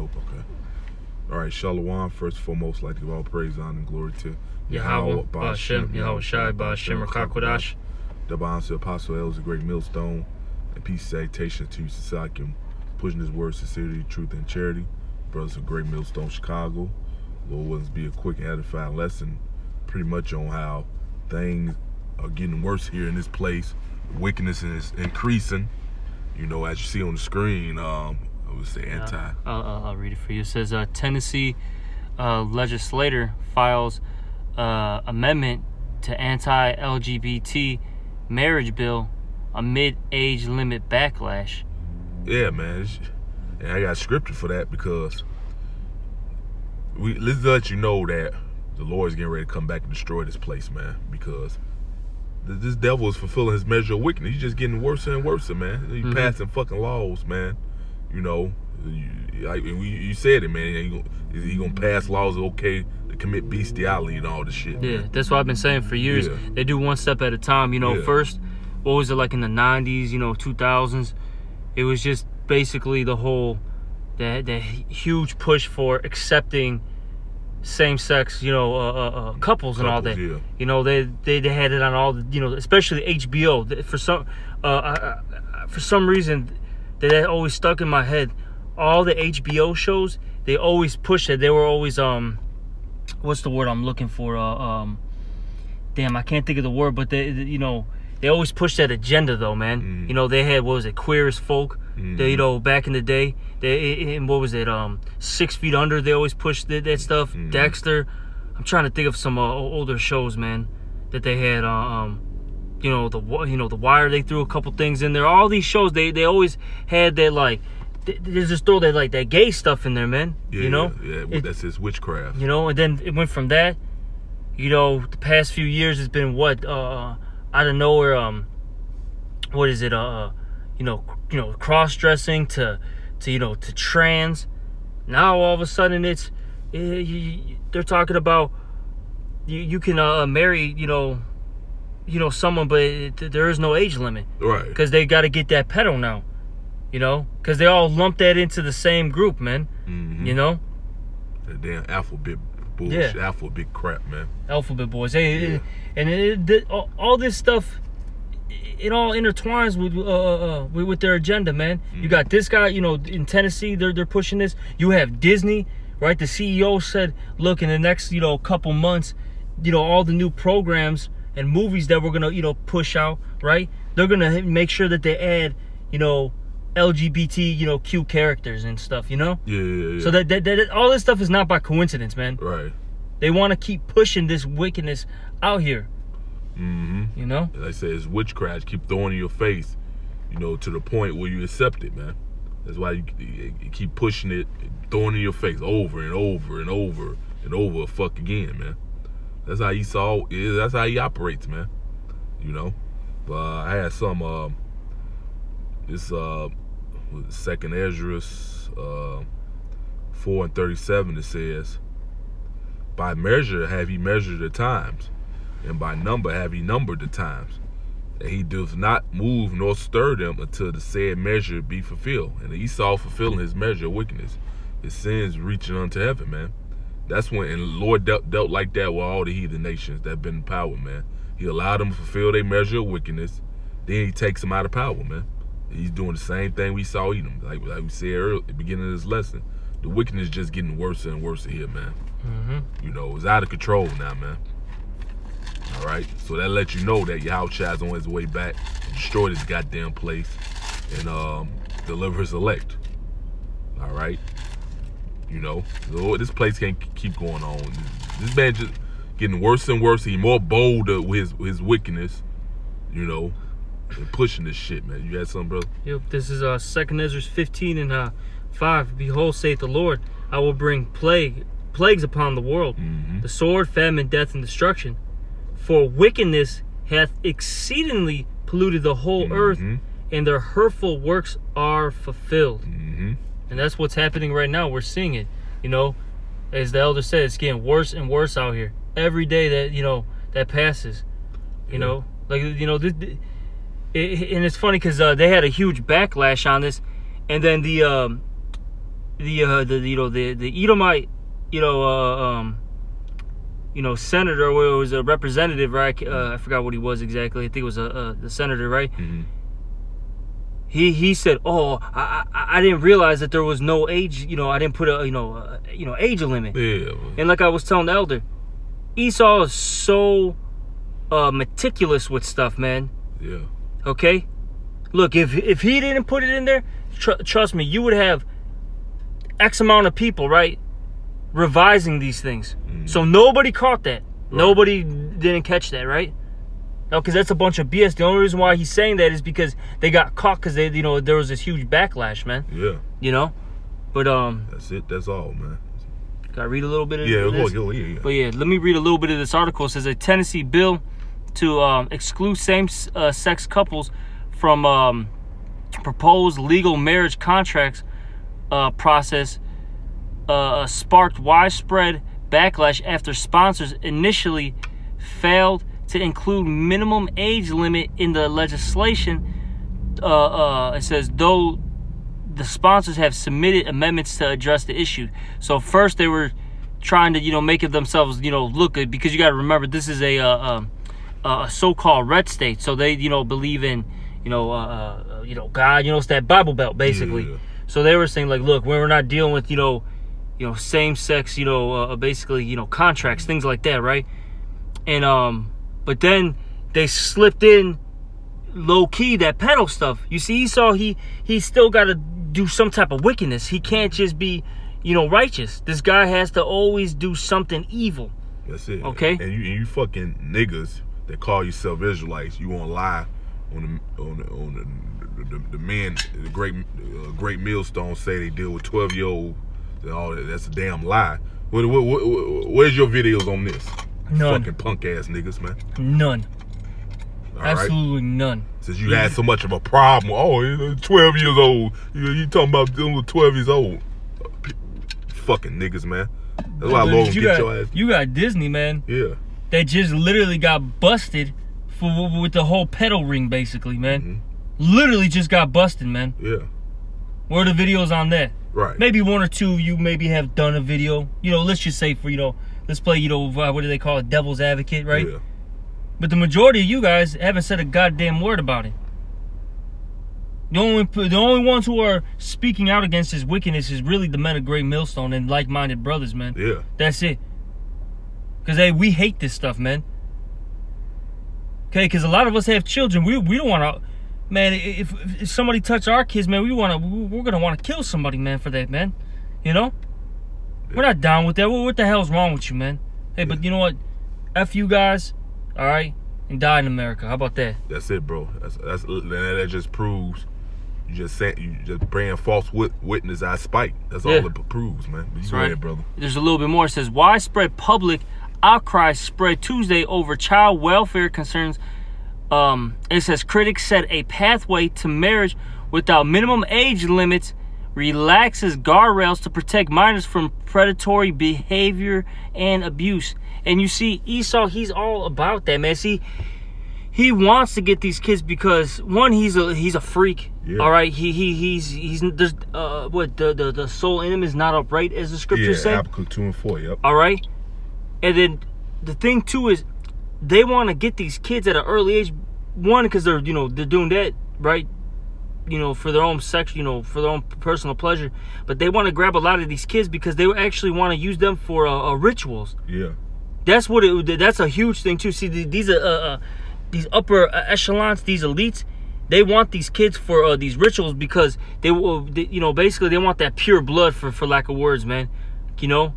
Nope. Okay. All right. Shalom. First and foremost, like to give all praise, honor, and glory to Yahweh Ba'Shem, Yahweh Shai Ba'Shem Rakakwadash. The bonds to Apostle El is a great millstone. And peace and salutation to Sasakim, pushing his word, sincerity, truth, and charity. Brothers of Great Millstone, Chicago. Lord willing, be a quick and edifying lesson, pretty much on how things are getting worse here in this place. Wickedness is increasing. You know, as you see on the screen, I would say anti. I'll read it for you. It says, Tennessee legislator files amendment to anti-LGBT marriage bill amid age limit backlash. Yeah, man. And I got scripture for that because let's let you know that the Lord's getting ready to come back and destroy this place, man. Because this devil is fulfilling his measure of wickedness. He's just getting worse and worse, man. He's passing fucking laws, man. You know, you said it, man. He gonna pass laws okay to commit bestiality and all this shit. Yeah, man. that's what I've been saying for years. Yeah. They do one step at a time. You know, first, what was it like in the 90s, you know, 2000s? It was just basically the whole, that huge push for accepting same-sex, you know, couples and all that. Yeah. You know, they had it on all the, you know, especially HBO. For some reason, that always stuck in my head. All the HBO shows, they always push it. They were always what's the word I'm looking for? Damn, I can't think of the word, but you know, they always push that agenda though, man. You know, they had, what was it, Queer as Folk? They, you know, back in the day, what was it, 6 Feet Under, they always pushed that stuff. Dexter. I'm trying to think of some older shows, man, that they had. You know, The Wire, they threw a couple things in there. All these shows, they always had that, like, they just throw that, like, that gay stuff in there, man. Yeah, you know? Yeah, that's his witchcraft. You know, and then it went from that, you know, the past few years it's been what, out of nowhere, what is it, you know, cross-dressing to you know, to trans. Now all of a sudden they're talking about you can marry, you know, someone, but there is no age limit. Right. Because they got to get that pedo now. You know? Because they all lump that into the same group, man. You know? That damn alphabet bullshit. Yeah. Alphabet crap, man. Alphabet boys. And all this stuff, it all intertwines with their agenda, man. You got this guy, you know, in Tennessee, they're pushing this. You have Disney, right? The CEO said, look, in the next, you know, couple months, you know, all the new programs and movies that we're gonna, you know, push out, right? They're gonna make sure that they add, you know, LGBT, you know, Q characters and stuff, you know? Yeah. So that all this stuff is not by coincidence, man. Right. They want to keep pushing this wickedness out here. You know? Like I said, it's witchcraft. Keep throwing in your face, you know, to the point where you accept it, man. That's why you keep pushing it, throwing it in your face over and over and over and over. Fuck again, man. That's how Esau is. That's how he operates, man. You know. But I had some this 2nd Esdras 4:37. It says, by measure have he measured the times, and by number have he numbered the times. And he does not move nor stir them until the said measure be fulfilled. And Esau fulfilling his measure of wickedness, his sins reaching unto heaven, man. That's when, and the Lord dealt like that with all the heathen nations that have been in power, man. He allowed them to fulfill their measure of wickedness. Then he takes them out of power, man. He's doing the same thing we saw Edom. Like we said earlier at the beginning of this lesson. The wickedness is just getting worse and worse here, man. You know, it's out of control now, man. All right? So that lets you know that Yahushua is on his way back to destroy this goddamn place and deliver his elect. All right? You know, this place can't keep going on. This man just getting worse and worse. He's more bold with his wickedness, you know, and pushing this shit, man. You got something, brother? Yep, this is 2nd Esdras 15:5. Behold, saith the Lord, I will bring plagues upon the world, the sword, famine, death, and destruction. For wickedness hath exceedingly polluted the whole earth, and their hurtful works are fulfilled. And that's what's happening right now. We're seeing it. You know, as the elder said, it's getting worse and worse out here. Every day that, you know, that passes. You know, like, you know, and it's funny because they had a huge backlash on this. And then the the Edomite, senator, or it was a representative, right? I forgot what he was exactly. I think it was the senator, right? Mm-hmm. He said, "Oh, I didn't realize that there was no age. I didn't put a age limit." Yeah. And like I was telling the elder, Esau is so meticulous with stuff, man. Yeah. Okay, look, if he didn't put it in there, trust me, you would have X amount of people, right, revising these things. Mm-hmm. So nobody caught that. Right. Nobody didn't catch that, right? No, because that's a bunch of BS. The only reason why he's saying that is because they got caught because there was this huge backlash, man. Yeah. But That's it. That's all, man. Can I read a little bit of this? Yeah. But yeah, let me read a little bit of this article. It says a Tennessee bill to exclude same-sex couples from proposed legal marriage contracts process sparked widespread backlash after sponsors initially failed to include minimum age limit in the legislation. It says, though the sponsors have submitted amendments to address the issue. So first they were trying to, make it themselves, look good, because you got to remember this is a so-called red state. So they, believe in, God, it's that Bible Belt basically. Yeah. So they were saying like, look, we're not dealing with, same-sex, basically, contracts, things like that, right? And but then they slipped in low-key that pedo stuff. You see, Esau, he still got to do some type of wickedness. He can't just be, righteous. This guy has to always do something evil. That's it. Okay? And you fucking niggas that call yourself Israelites, you want to lie on the men, the great millstone say they deal with 12-year-olds and all that. That's a damn lie. Where's your videos on this? None. Fucking punk ass niggas, man. None. All Absolutely right? none. Since you had so much of a problem, 12 years old. You talking about dealing with 12 years old? Fucking niggas, man. That's why Logan get your ass. You got Disney, man. Yeah. That just literally got busted with the whole pedo ring, basically, man. Mm-hmm. Literally just got busted, man. Yeah. Where are the videos on that? Right. Maybe one or two of you maybe have done a video. Let's just say for, let's play, what do they call it? Devil's advocate, right? Yeah. But the majority of you guys haven't said a goddamn word about it. The only ones who are speaking out against his wickedness is really the men of Great Millstone and like-minded brothers, man. Yeah. That's it. Because, hey, we hate this stuff, man. Okay, because a lot of us have children. We don't want to... Man, if somebody touch our kids, man, we're going to want to kill somebody, man, for that, man. Yeah. We're not down with that. What the hell's wrong with you, man? Hey, but you know what? F you guys, all right? And die in America. How about that? That's it, bro. That just proves you just bringing false witness out spite. That's all it proves, man. But you go ahead, brother. There's a little bit more. It says widespread public outcry spread Tuesday over child welfare concerns. It says critics said a pathway to marriage without minimum age limits relaxes guardrails to protect minors from predatory behavior and abuse. And you see, Esau, he's all about that, man. See, he wants to get these kids because one, he's a freak. Yeah. All right, he's there's what the soul in him is not upright, as the scriptures say. Habakkuk 2:4. Yep. All right, and then the thing too is they want to get these kids at an early age. One, because they're doing that right, for their own sex, for their own personal pleasure. But they want to grab a lot of these kids because they actually want to use them for rituals. Yeah. That's that's a huge thing too. See, these upper echelons, these elites, they want these kids for these rituals because they basically they want that pure blood, for lack of words, man. Yeah.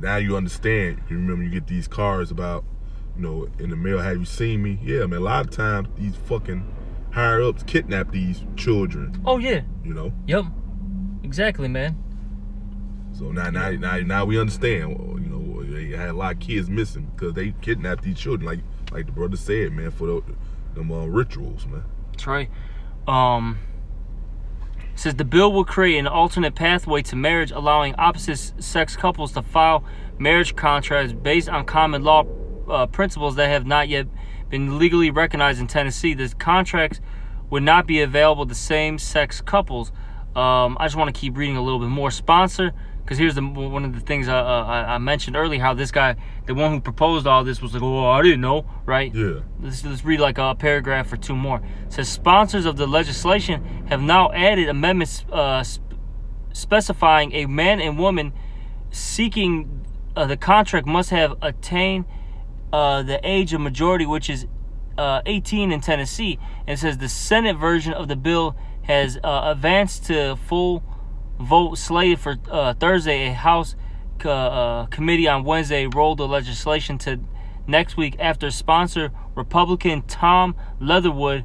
Now you understand. You remember you get these cards about, in the mail, have you seen me? Yeah, man. A lot of times these fucking higher ups kidnap these children. Oh yeah. Yep. Exactly, man. So now we understand. They had a lot of kids missing because they kidnapped these children, like the brother said, man, for them rituals, man. That's right. It says the bill will create an alternate pathway to marriage, allowing opposite sex couples to file marriage contracts based on common law principles that have not yet been legally recognized in Tennessee. The contracts would not be available to same-sex couples. I just want to keep reading a little bit more. Sponsor, because here's one of the things I mentioned earlier, how this guy, the one who proposed all this, was like, oh, I didn't know, right? Yeah. Let's read like a paragraph or two more. It says, sponsors of the legislation have now added amendments specifying a man and woman seeking the contract must have attained the age of majority, which is 18 in Tennessee. And it says the Senate version of the bill has advanced to full vote slated for Thursday. A House committee on Wednesday rolled the legislation to next week after sponsor Republican Tom Leatherwood,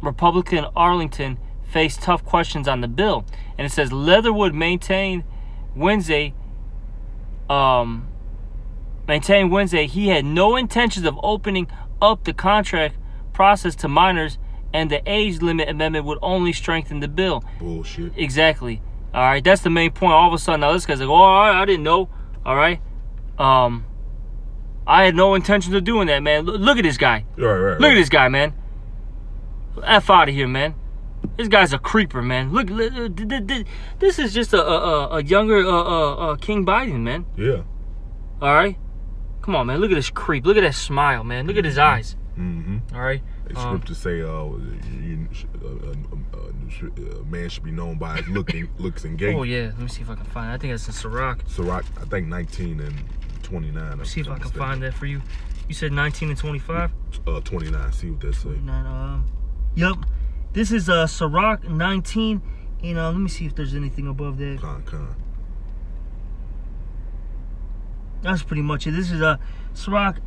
Republican Arlington, faced tough questions on the bill. And it says Leatherwood maintained Wednesday he had no intentions of opening up the contract process to minors, and the age limit amendment would only strengthen the bill. Bullshit. Exactly. All right, that's the main point. All of a sudden, now this guy's like, oh, I didn't know. All right. I had no intentions of doing that, man. Look at this guy. Right. Look at this guy, man. F out of here, man. This guy's a creeper, man. Look, this is just a younger King Biden, man. Yeah. All right. Come on, man. Look at this creep. Look at that smile, man. Look at his eyes. Mm-hmm. All right. Scriptures say a man should be known by his looks and gait. Oh yeah. Let me see if I can find it. I think that's in Sirach. Sirach, I think 19 and 29. Let me see if I can find that for you. You said 19 and 25? 29. See what that say. 29, yep. This is Sirach 19. And let me see if there's anything above that. Con. That's pretty much it. This is Sirach.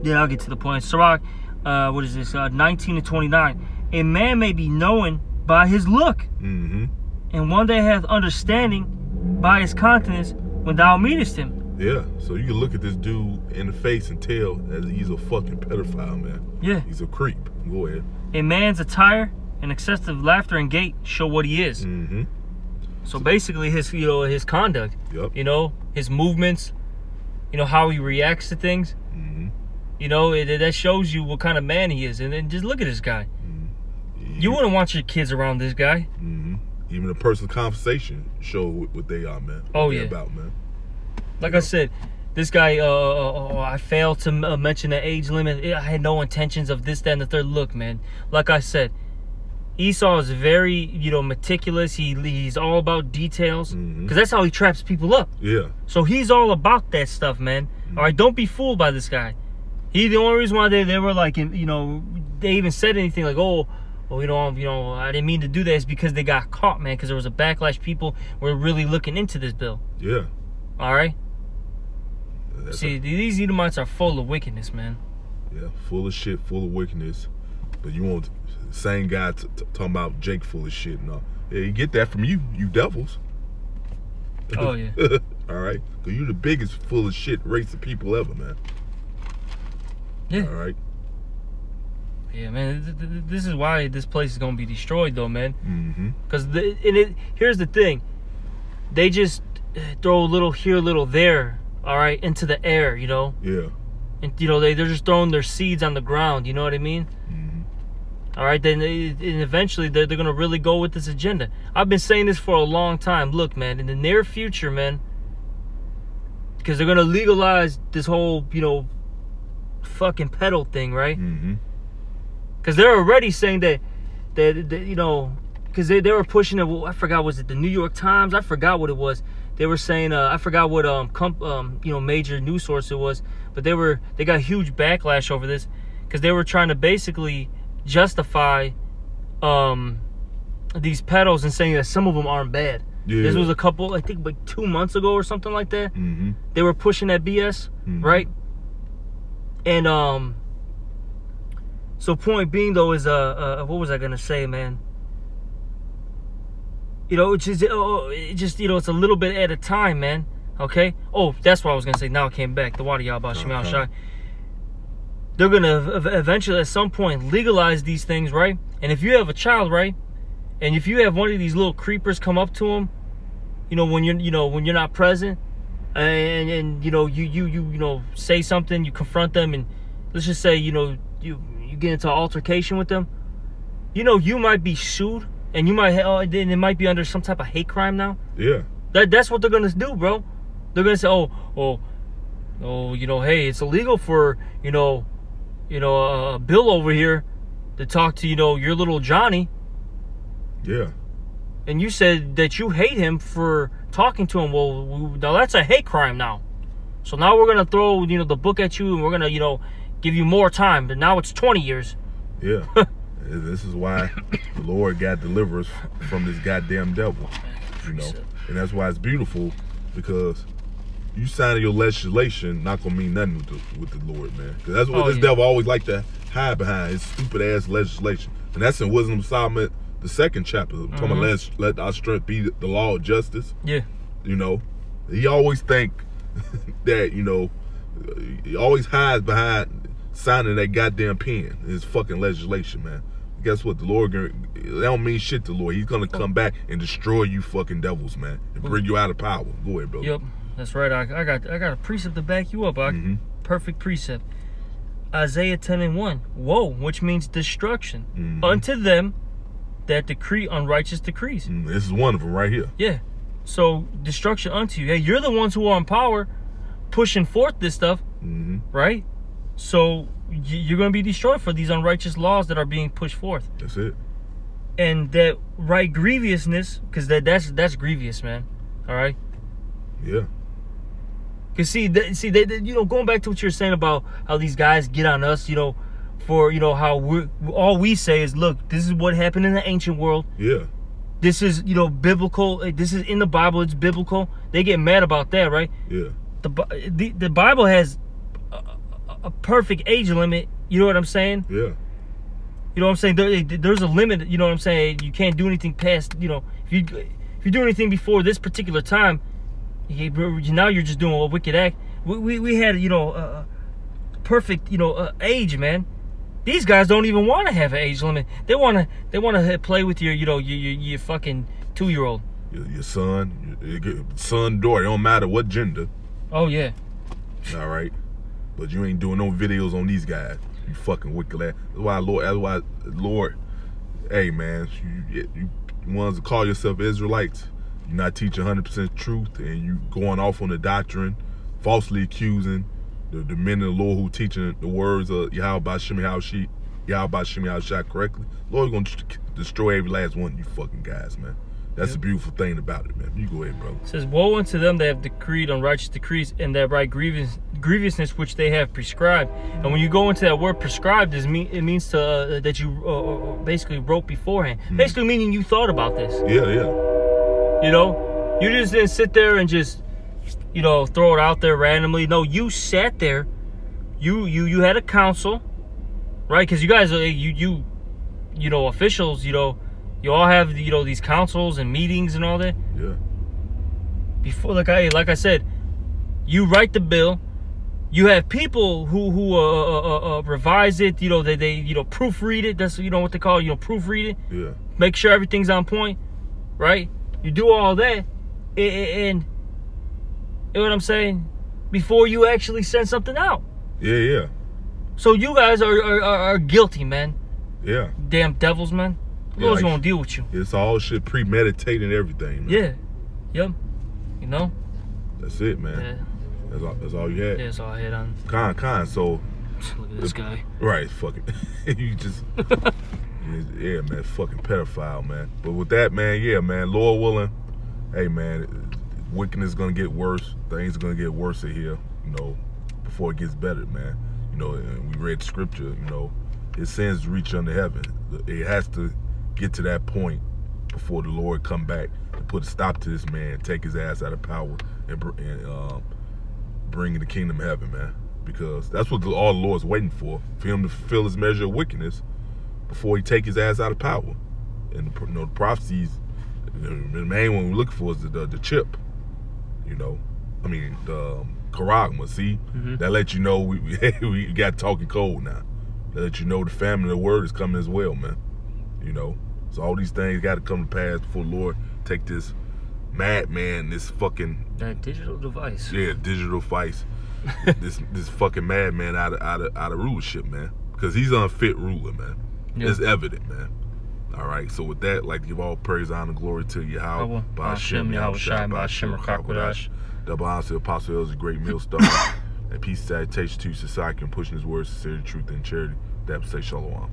Yeah, I'll get to the point. Sirach, what is this? 19 to 29. A man may be known by his look, mm-hmm. and one that hath understanding by his countenance when thou meetest him. Yeah, so you can look at this dude in the face and tell that he's a fucking pedophile, man. Yeah. He's a creep. Go ahead. A man's attire and excessive laughter and gait show what he is. Mm-hmm. So basically his conduct, yep. His movements, how he reacts to things, mm-hmm. That shows you what kind of man he is. And then just look at this guy. Mm-hmm. You wouldn't want your kids around this guy. Mm-hmm. Even a person's conversation show what they are, man. What they're about, man. Like I said, this guy, I failed to mention the age limit. I had no intentions of this, that, and the third. Look, man, like I said, Esau is very, meticulous. He's all about details, because that's how he traps people up. Yeah. So he's all about that stuff, man. All right, don't be fooled by this guy. The only reason why they were like, they even said anything like, I didn't mean to do that, is because they got caught, man. Because there was a backlash. People were really looking into this bill. Yeah. All right. These Edomites are full of wickedness, man. Yeah, full of shit, full of wickedness. But you want the same guy talking about Jake full of shit. No, yeah, you get that from you devils. Oh yeah. All right, because you're the biggest full of shit race of people ever, man. Yeah. All right. Yeah, man. This is why this place is gonna be destroyed, though, man. Mm-hmm. Because here's the thing, they just throw a little here, a little there. All right, into the air, Yeah. And they're just throwing their seeds on the ground. You know what I mean? Mm-hmm. All right, then eventually they're gonna really go with this agenda. I've been saying this for a long time. Look, man, in the near future, man, because they're gonna legalize this whole fucking pedal thing, right? Mm-hmm. Because they're already saying that because they were pushing it. I forgot, was it the New York Times? I forgot what it was. They were saying, I forgot what major news source it was, but they got huge backlash over this because they were trying to basically justify these pedals and saying that some of them aren't bad. Yeah. This was a couple, I think, like 2 months ago or something like that. Mm-hmm. They were pushing that BS, mm-hmm. right? And so point being though is what was I gonna say, man? It's a little bit at a time, man. Okay? Oh, that's what I was going to say. Now it came back. The water Yahba Shemal Shai. They're going to eventually, at some point, legalize these things, right? And if you have a child, right? And if you have one of these little creepers come up to them, when you're not present, and you say something, you confront them, and let's just say, get into an altercation with them, you know, you might be sued, and you might then it might be under some type of hate crime now. Yeah. That's what they're gonna do, bro. They're gonna say, oh, you know, hey, it's illegal for Bill over here to talk to your little Johnny. Yeah. And you said that you hate him for talking to him. Well, now that's a hate crime now. So now we're gonna throw the book at you, and we're gonna give you more time. But now it's 20 years. Yeah. This is why the Lord got deliverance from this goddamn devil. And that's why it's beautiful, because you signing your legislation not gonna mean nothing with the Lord, man. Because that's what this devil always like to hide behind, his stupid ass legislation. And that's in Wisdom of Solomon, the 2nd chapter, talking about let our strength be the law of justice. Yeah. He always think that he always hides behind signing that goddamn pen, his fucking legislation, man. Guess what? The Lord, that don't mean shit to the Lord. He's gonna come back and destroy you fucking devils, man, and bring you out of power. Go ahead, brother. Yep, that's right. I got a precept to back you up. Perfect precept. Isaiah 10:1. Woe, which means destruction unto them that decree unrighteous decrees. This is one of them right here. Yeah. So destruction unto you. Hey, you're the ones who are in power, pushing forth this stuff, right? So you're going to be destroyed for these unrighteous laws that are being pushed forth. That's it. And that right grievousness, because that's grievous, man. All right. Yeah. Cause see, going back to what you're saying about how these guys get on us, for how all we say is, look, this is what happened in the ancient world. Yeah. This is biblical. This is in the Bible. It's biblical. They get mad about that, right? Yeah. The Bible has a perfect age limit. You know what I'm saying? Yeah. You know what I'm saying? There's a limit. You know what I'm saying? You can't do anything past. If you do anything before this particular time, now you're just doing a wicked act. We had a perfect age, man. These guys don't even want to have an age limit. They want to play with your fucking 2-year-old. Your son, daughter. It don't matter what gender. Oh yeah. All right. But you ain't doing no videos on these guys. You fucking wicked ass. That's why Lord, hey man, you ones that call yourself Israelites, you're not teaching 100% truth, and you going off on the doctrine, falsely accusing the men of the Lord who teaching the words of Yahweh Shemi Hashai correctly. Lord's gonna destroy every last one of you fucking guys, man. That's the beautiful thing about it, man. You go ahead, bro. It says, woe unto them that have decreed unrighteous decrees, and that right grievousness which they have prescribed. And when you go into that word prescribed, it means to that you basically wrote beforehand. Basically meaning you thought about this. Yeah. You just didn't sit there and just throw it out there randomly. No, you sat there. You had a council, right? Because you guys are officials. You all have these councils and meetings and all that. Yeah. Before, like I said, you write the bill. You have people who revise it. They proofread it. That's what they call proofread it. Yeah. Make sure everything's on point, right? You do all that, and you know what I'm saying, before you actually send something out. Yeah. So you guys are guilty, man. Yeah. Damn devils, man. The Lord's gonna deal with you. It's all shit premeditated and everything, man. Yeah. Yep. That's it, man. Yeah. That's all you had. Yeah, that's all I had on. Con. So look at this guy. Right, fuck it. You just yeah, man, fucking pedophile, man. But with that, man, yeah, man, Lord willing, hey man, wickedness is gonna get worse. Things are gonna get worse in here, before it gets better, man. And we read scripture, his sins reach unto heaven. It has to get to that point before the Lord come back and put a stop to this man, take his ass out of power, and bring in the kingdom of heaven, man. Because that's what all the Lord's waiting for him to fulfill his measure of wickedness before he take his ass out of power. And the prophecies, the main one we're looking for is the chip. The charagma. See, that lets you know we got talking code now. That lets you know the family of the word is coming as well, man. So all these things got to come to pass before the Lord take this madman, this fucking that digital device. Yeah, digital device. this fucking madman out of rulership, man. Because he's unfit ruler, man. Yeah. It's evident, man. All right, so with that, like, give all praise, honor, glory to Yahweh, Ba'ashem, Yahweh Shai, Ba'ashem, Rakakwadash. Double honor to Apostle El's a great millstone. And peace, salutation to society and pushing his words, sincerity, truth, and charity. That say shalom.